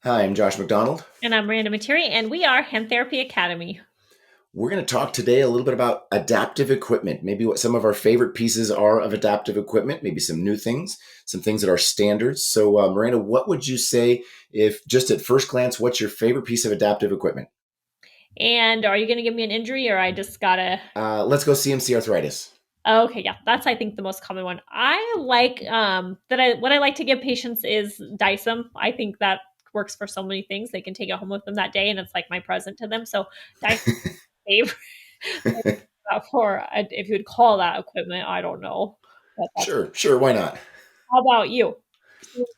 Hi, I'm Josh McDonald. And I'm Miranda Materi, and we are Hand Therapy Academy. We're going to talk today a little bit about adaptive equipment, maybe what some of our favorite pieces are of adaptive equipment, maybe some new things, some things that are standards. So, Miranda, what would you say if just at first glance, what's your favorite piece of adaptive equipment? And are you going to give me an injury, or I just gotta? Let's go CMC arthritis. Okay, yeah, that's I think the most common one. I like that. What I like to give patients is dice them. I think that works for so many things. They can take it home with them that day, and it's like my present to them. So dice favorite for if you would call that equipment. I don't know, but that's Sure, sure, why not? how about you?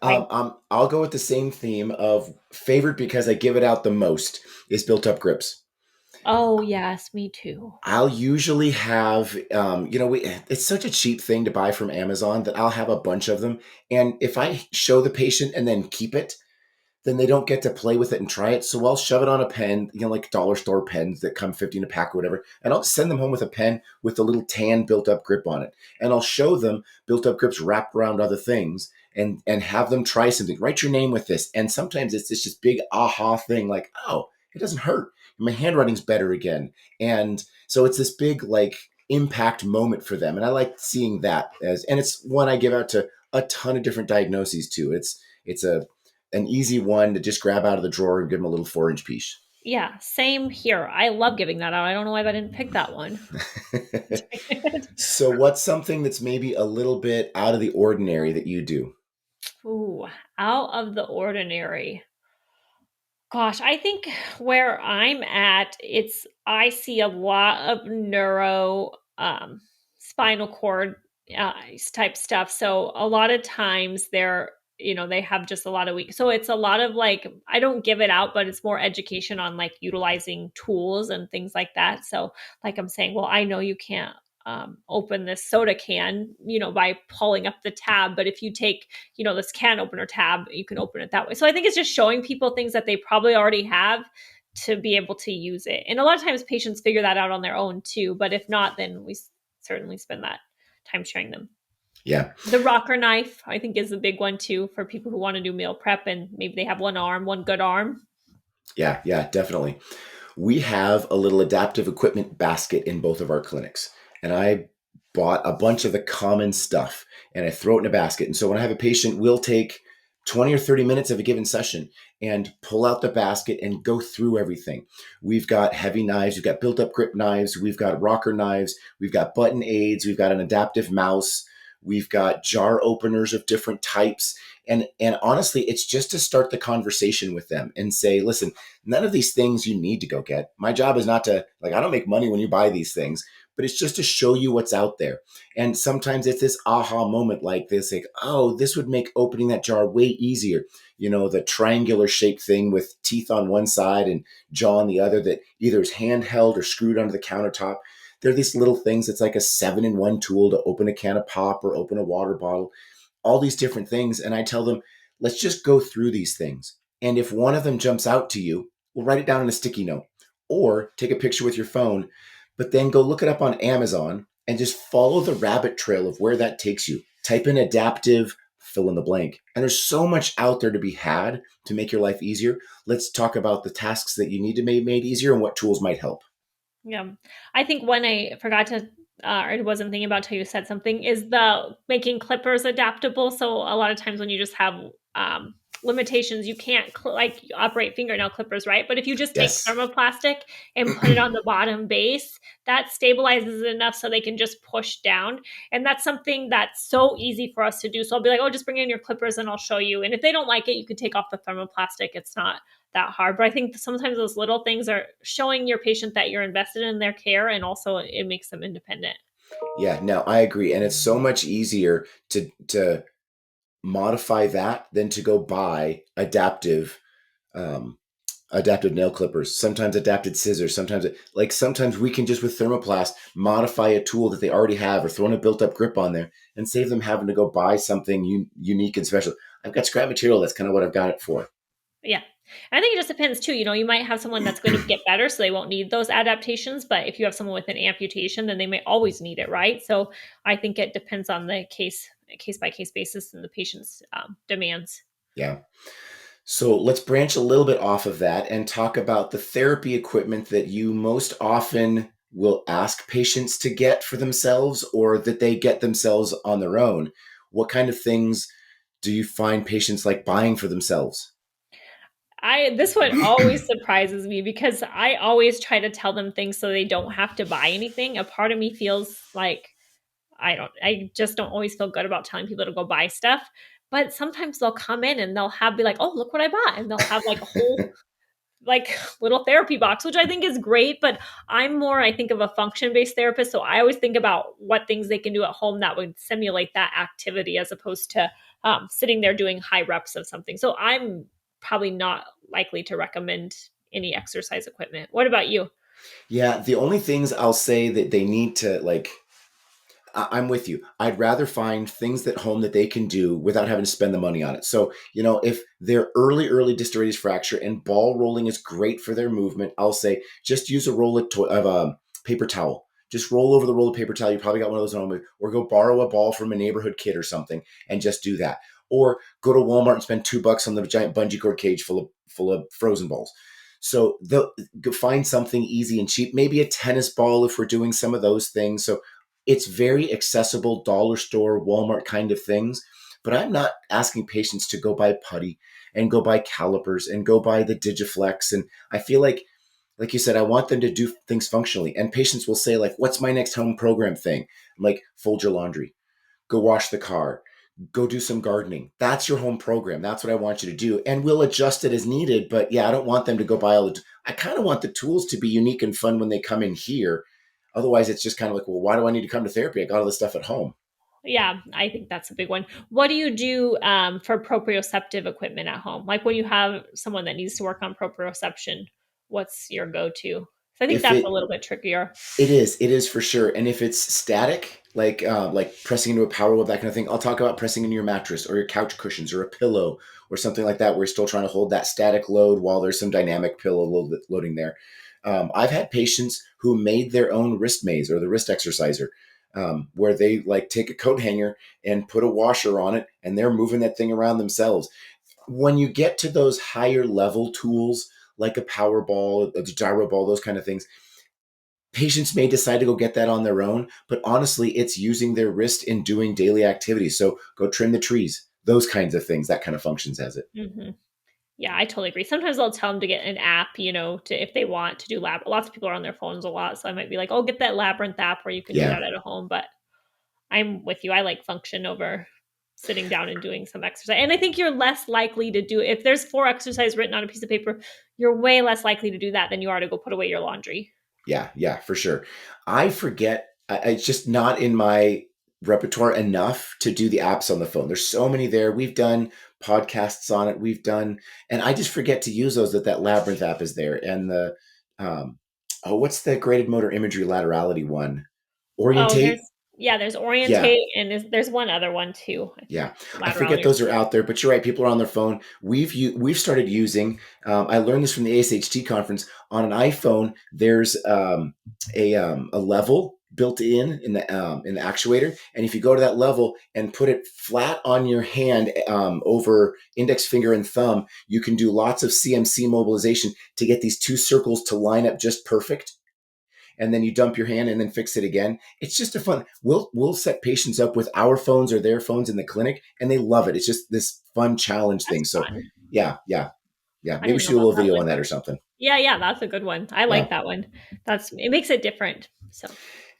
I'll go with the same theme of favorite because I give it out the most is built up grips. Oh yes, me too. I'll usually have, it's such a cheap thing to buy from Amazon that I'll have a bunch of them. And if I show the patient and then keep it, then they don't get to play with it and try it. So I'll shove it on a pen, like dollar store pens that come 50 in a pack or whatever. And I'll send them home with a pen with the little tan built up grip on it. And I'll show them built up grips wrapped around other things and have them try something. Write your name with this. And sometimes it's this just big aha thing like, oh, it doesn't hurt. My handwriting's better again. And so it's this big like impact moment for them. And I like seeing that and it's one I give out to a ton of different diagnoses too. It's an easy one to just grab out of the drawer and give them a little 4-inch piece. Yeah, same here. I love giving that out. I don't know why I didn't pick that one. So, what's something that's maybe a little bit out of the ordinary that you do? Ooh, out of the ordinary. Gosh, I think where I'm at, it's I see a lot of neuro spinal cord type stuff. So a lot of times they have just a lot of weak. So it's a lot of like I don't give it out, but it's more education on like utilizing tools and things like that. So like I'm saying, well, I know you can't open this soda can, by pulling up the tab, but if you take this can opener tab, you can open it that way. So I think it's just showing people things that they probably already have to be able to use it. And a lot of times patients figure that out on their own too, but if not, then we certainly spend that time showing them. Yeah, The rocker knife, I think, is a big one too for people who want to do meal prep and maybe they have one good arm. yeah, definitely. We have a little adaptive equipment basket in both of our clinics, and I bought a bunch of the common stuff and I throw it in a basket. And so when I have a patient, we'll take 20 or 30 minutes of a given session and pull out the basket and go through everything. We've got heavy knives, we've got built up grip knives, we've got rocker knives, we've got button aids, we've got an adaptive mouse, we've got jar openers of different types. And honestly, it's just to start the conversation with them and say, listen, none of these things you need to go get. My job is not to, like, I don't make money when you buy these things, but it's just to show you what's out there. And sometimes it's this aha moment like this, like, oh, this would make opening that jar way easier. The triangular shaped thing with teeth on one side and jaw on the other that either is handheld or screwed onto the countertop. They're these little things. It's like a 7-in-1 tool to open a can of pop or open a water bottle, all these different things. And I tell them, let's just go through these things. And if one of them jumps out to you, we'll write it down in a sticky note or take a picture with your phone, but then go look it up on Amazon and just follow the rabbit trail of where that takes you. Type in adaptive, fill in the blank. And there's so much out there to be had to make your life easier. Let's talk about the tasks that you need to make made easier and what tools might help. Yeah. I think one I forgot to or wasn't thinking about till you said something is the making clippers adaptable. So a lot of times when you just have limitations, you can't like operate fingernail clippers, right? But if you just take Yes. thermoplastic and put it on the bottom base, that stabilizes it enough so they can just push down. And that's something that's so easy for us to do. So I'll be like, oh, just bring in your clippers and I'll show you. And if they don't like it, you can take off the thermoplastic. It's not that hard. But I think sometimes those little things are showing your patient that you're invested in their care and also it makes them independent. Yeah, no, I agree. And it's so much easier to modify that than to go buy um, adaptive nail clippers, sometimes adapted scissors, sometimes we can just with thermoplast modify a tool that they already have or throw in a built up grip on there and save them having to go buy something unique and special. I've got scrap material. That's kind of what I've got it for. Yeah. I think it just depends too. You might have someone that's going to get better, so they won't need those adaptations. But if you have someone with an amputation, then they may always need it, right? So I think it depends on the case by case basis and the patient's demands. Yeah. So let's branch a little bit off of that and talk about the therapy equipment that you most often will ask patients to get for themselves or that they get themselves on their own. What kind of things do you find patients like buying for themselves? I This one always surprises me because I always try to tell them things so they don't have to buy anything. A part of me feels like I just don't always feel good about telling people to go buy stuff. But sometimes they'll come in and they'll have be like, "Oh, look what I bought." And they'll have like a whole like little therapy box, which I think is great, but I'm more I think of a function-based therapist, so I always think about what things they can do at home that would simulate that activity as opposed to sitting there doing high reps of something. So I'm probably not likely to recommend any exercise equipment. What about you? Yeah, the only things I'll say that they need to like I'm with you. I'd rather find things at home that they can do without having to spend the money on it. So, if they're early distal radius fracture and ball rolling is great for their movement, I'll say just use a roll of paper towel. Just roll over the roll of paper towel. You probably got one of those at home, or go borrow a ball from a neighborhood kid or something and just do that. Or go to Walmart and spend $2 on the giant bungee cord cage full of frozen balls. So they'll go find something easy and cheap, maybe a tennis ball if we're doing some of those things. So it's very accessible, dollar store, Walmart kind of things. But I'm not asking patients to go buy putty and go buy calipers and go buy the Digiflex. And I feel like you said, I want them to do things functionally. And patients will say, like, what's my next home program thing? I'm like, fold your laundry, go wash the car, go do some gardening. That's your home program. That's what I want you to do. And we'll adjust it as needed. But yeah, I don't want them to go buy I kind of want the tools to be unique and fun when they come in here. Otherwise, it's just kind of like, well, why do I need to come to therapy? I got all this stuff at home. Yeah, I think that's a big one. What do you do for proprioceptive equipment at home? Like when you have someone that needs to work on proprioception, what's your go-to? So I think If that's a it little bit trickier. it is for sure. And if it's static, like pressing into a power wheel, that kind of thing, I'll talk about pressing into your mattress or your couch cushions or a pillow or something like that. We're still trying to hold that static load while there's some dynamic pillow loading there. I've had patients who made their own wrist maze or the wrist exerciser, where they like take a coat hanger and put a washer on it, and they're moving that thing around themselves. When you get to those higher level tools, like a power ball, a gyro ball, those kind of things, patients may decide to go get that on their own, but honestly, it's using their wrist in doing daily activities. So go trim the trees, those kinds of things, that kind of functions as it. Hmm. Yeah, I totally agree. Sometimes I'll tell them to get an app, to if they want to do lab. Lots of people are on their phones a lot, so I might be like, "Oh, get that Labyrinth app where you can do Yeah. that at home." But I'm with you. I like function over sitting down and doing some exercise. And I think you're less likely to do if there's 4 exercise written on a piece of paper, you're way less likely to do that than you are to go put away your laundry. Yeah. Yeah, for sure. I forget, it's just not in my repertoire enough to do the apps on the phone. There's so many there. We've done podcasts on it. And I just forget to use those, that Labyrinth app is there. And um, what's the graded motor imagery laterality one? Oh, Orientate. there's Yeah. Orientate and there's one other one too. I think Yeah, I forget laterality or those are something. out there, but you're right. People are on their phone. We've started using. I learned this from the ASHT conference. On an iPhone, there's a level built in the actuator, and if you go to that level and put it flat on your hand, over index finger and thumb, you can do lots of CMC mobilization to get these two circles to line up just perfect, and then you dump your hand and then fix it again. It's just a fun. We'll set patients up with our phones or their phones in the clinic, and they love it. It's just this fun challenge thing. That's So fun. yeah, yeah, yeah. I Maybe we didn't know should do a about little that video one. on that or something. Yeah, that's a good one. I like Yeah. that one. It makes it different. So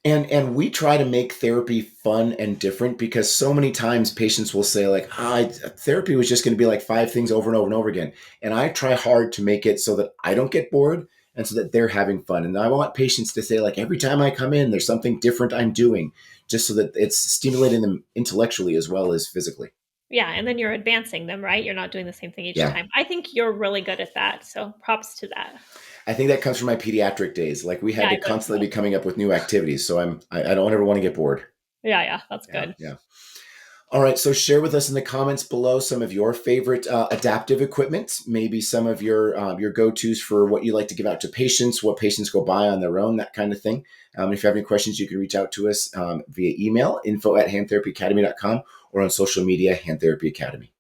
And we try to make therapy fun and different, because so many times patients will say like, therapy was just going to be like five things over and over and over again. And I try hard to make it so that I don't get bored and so that they're having fun. And I want patients to say like, every time I come in, there's something different I'm doing, just so that it's stimulating them intellectually as well as physically. yeah, and then you're advancing them, right? You're not doing the same thing each Yeah. time. I think you're really good at that. So props to that. I think that comes from my pediatric days. Like we Yeah, had I to think constantly so. be coming up with new activities. So I don't ever want to get bored. Yeah, that's Yeah. good. Yeah. All right, so share with us in the comments below some of your favorite adaptive equipment, maybe some of your go-tos for what you like to give out to patients, what patients go buy on their own, that kind of thing. If you have any questions, you can reach out to us via email, info@handtherapyacademy.com, or on social media, Hand Therapy Academy.